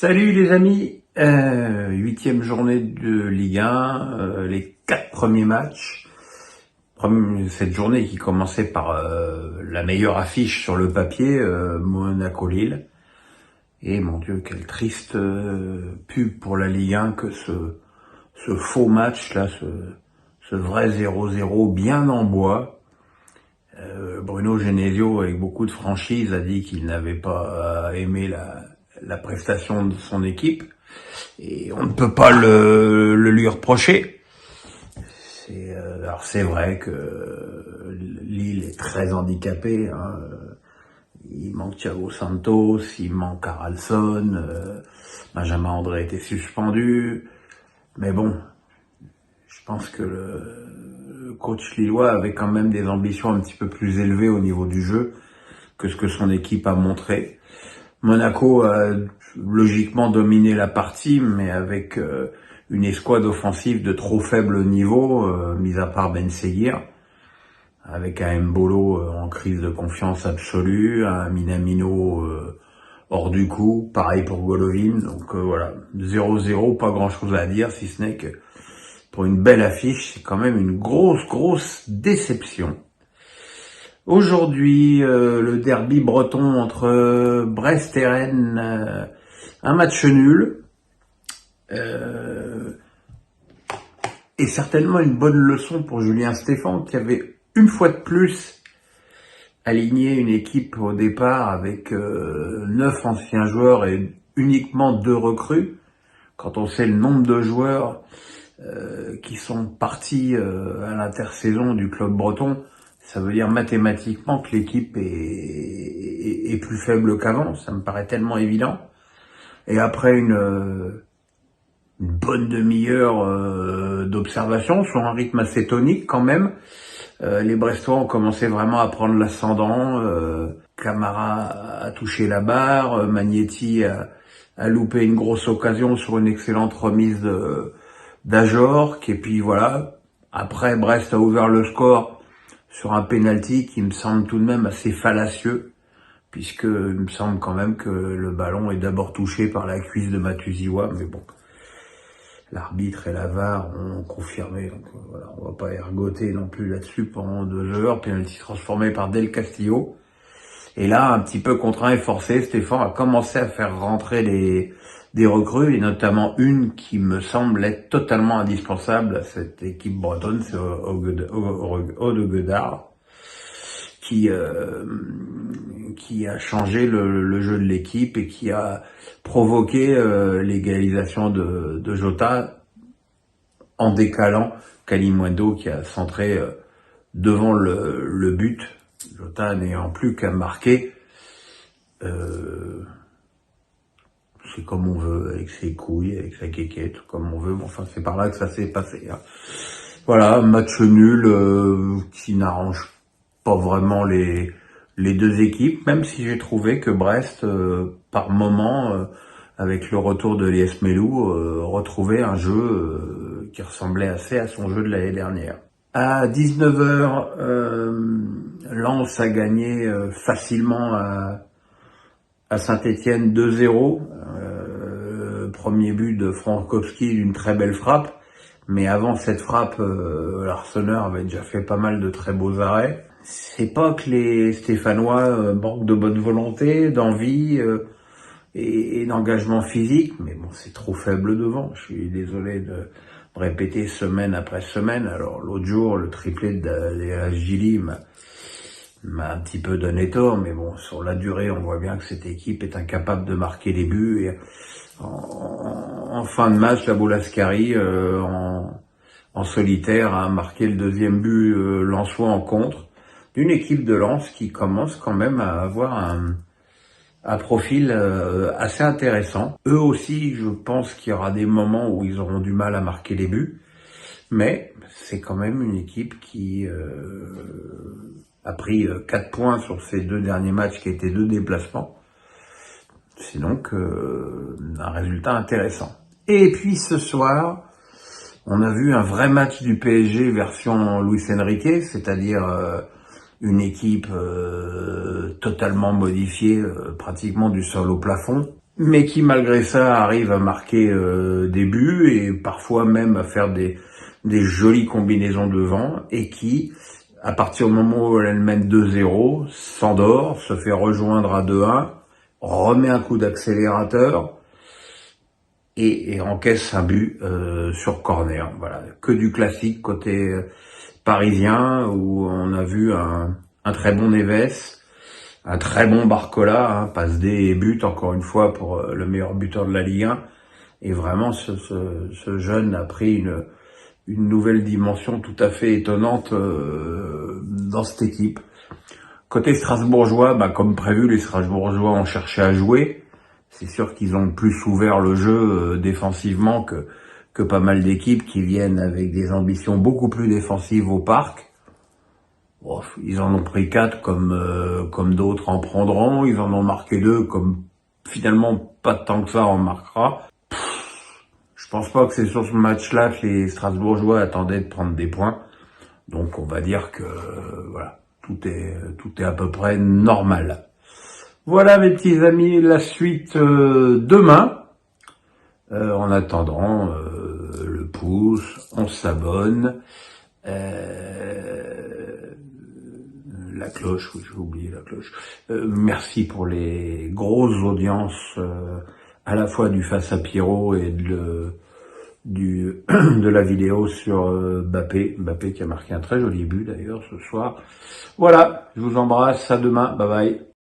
Salut les amis, huitième journée de Ligue 1, les 4 premiers matchs. Cette journée qui commençait par la meilleure affiche sur le papier, Monaco-Lille. Et mon Dieu, quelle triste pub pour la Ligue 1 que ce faux match là, ce vrai 0-0 bien en bois. Bruno Genesio, avec beaucoup de franchise, a dit qu'il n'avait pas aimé la prestation de son équipe, et on ne peut pas le lui reprocher. Alors c'est vrai que Lille est très handicapée, hein. Il manque Thiago Santos, il manque Carlson, Benjamin André était suspendu, mais bon, je pense que le coach lillois avait quand même des ambitions un petit peu plus élevées au niveau du jeu que ce que son équipe a montré. Monaco a logiquement dominé la partie, mais avec une escouade offensive de trop faible niveau, mis à part Ben Seguir, avec un Mbolo en crise de confiance absolue, un Minamino hors du coup, pareil pour Golovin. Donc voilà, 0-0, pas grand chose à dire, si ce n'est que pour une belle affiche, c'est quand même une grosse déception. Aujourd'hui, le derby breton entre Brest et Rennes, un match nul, et certainement une bonne leçon pour Julien Stéphan, qui avait une fois de plus aligné une équipe au départ avec 9 anciens joueurs et uniquement 2 recrues. Quand on sait le nombre de joueurs qui sont partis à l'intersaison du club breton, ça veut dire mathématiquement que l'équipe est plus faible qu'avant. Ça me paraît tellement évident. Et après une bonne demi-heure d'observation, sur un rythme assez tonique quand même, les Brestois ont commencé vraiment à prendre l'ascendant. Camara a touché la barre, Magnetti a loupé une grosse occasion sur une excellente remise d'Ajorc. Et puis voilà, après Brest a ouvert le score sur un penalty qui me semble tout de même assez fallacieux, puisque il me semble quand même que le ballon est d'abord touché par la cuisse de Matuziwa, mais bon, l'arbitre et la VAR ont confirmé, donc voilà, on va pas ergoter non plus là-dessus pendant 2 heures. Penalty transformé par Del Castillo, et là, un petit peu contraint et forcé, Stéphane a commencé à faire rentrer des recrues, et notamment une qui me semble être totalement indispensable à cette équipe bretonne, c'est Odegaard, qui a changé le jeu de l'équipe et qui a provoqué l'égalisation de Jota en décalant Kalimundo, qui a centré devant le but, Jota n'ayant plus qu'à marquer. C'est comme on veut, avec ses couilles, avec sa quéquette, comme on veut. Bon, enfin, c'est par là que ça s'est passé, hein. Voilà, match nul qui n'arrange pas vraiment les 2 équipes, même si j'ai trouvé que Brest, par moment, avec le retour de Lies Melou, retrouvait un jeu qui ressemblait assez à son jeu de l'année dernière. À 19h, Lens a gagné facilement à Saint-Étienne 2-0. Premier but de Frankowski, d'une très belle frappe. Mais avant cette frappe, l'Arseneur avait déjà fait pas mal de très beaux arrêts. C'est pas que les Stéphanois manquent de bonne volonté, d'envie et d'engagement physique, mais bon, c'est trop faible devant. Je suis désolé de répéter semaine après semaine. Alors l'autre jour, le triplé de Gili m'a un petit peu donné tort, mais bon, sur la durée, on voit bien que cette équipe est incapable de marquer les buts. Et en fin de match, la Boulascari, en solitaire, a marqué le 2e but lensois en contre, d'une équipe de Lens qui commence quand même à avoir un profil assez intéressant. Eux aussi, je pense qu'il y aura des moments où ils auront du mal à marquer les buts, mais c'est quand même une équipe qui a pris 4 points sur ces 2 derniers matchs qui étaient 2 déplacements. C'est donc un résultat intéressant. Et puis ce soir, on a vu un vrai match du PSG version Luis Enrique, c'est-à-dire une équipe totalement modifiée, pratiquement du sol au plafond, mais qui malgré ça arrive à marquer des buts et parfois même à faire des jolies combinaisons devant, et qui, à partir du moment où elle mène 2-0, s'endort, se fait rejoindre à 2-1, remet un coup d'accélérateur et encaisse un but sur corner. Voilà, que du classique côté parisien, où on a vu un très bon Neves, un très bon Barcola, hein, passe D et but encore une fois pour le meilleur buteur de la Ligue 1. Et vraiment, ce jeune a pris une nouvelle dimension tout à fait étonnante dans cette équipe. Côté strasbourgeois, bah, comme prévu, les Strasbourgeois ont cherché à jouer. C'est sûr qu'ils ont plus ouvert le jeu défensivement que pas mal d'équipes qui viennent avec des ambitions beaucoup plus défensives au parc. Bon, ils en ont pris 4 comme d'autres en prendront. Ils en ont marqué 2 comme finalement pas tant que ça en marquera. Je pense pas que c'est sur ce match-là que les Strasbourgeois attendaient de prendre des points. Donc on va dire que voilà, tout est à peu près normal. Voilà mes petits amis, la suite demain. En attendant, le pouce, on s'abonne. La cloche, oui, j'ai oublié la cloche. Merci pour les grosses audiences, à la fois du face à Pierrot et de la vidéo sur Mbappé qui a marqué un très joli but d'ailleurs ce soir. Voilà, je vous embrasse, à demain, bye bye.